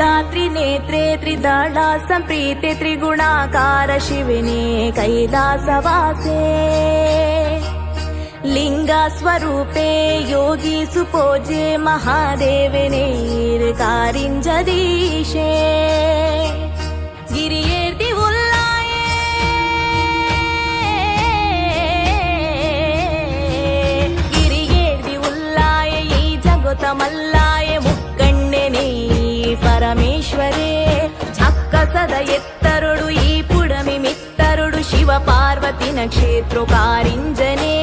त्रिपुरा त्रिनेत्रे त्रिदला सम्प्रीते त्रिगुणाकार शिविने कैलासवासे लिंगा स्वरूपे योगी सुपोजे महादेवने कारंजदीशे गिरियेर्ति उल्लाये गिरियेर्ति उल्लाये ई जगतमल्लाये मुक्कण्डेने परमेश्वरे झक्कसद एत्तरुडु ई पुडमि मित्तरुडु शिव पार्वती नक्षेत्रो कारंजने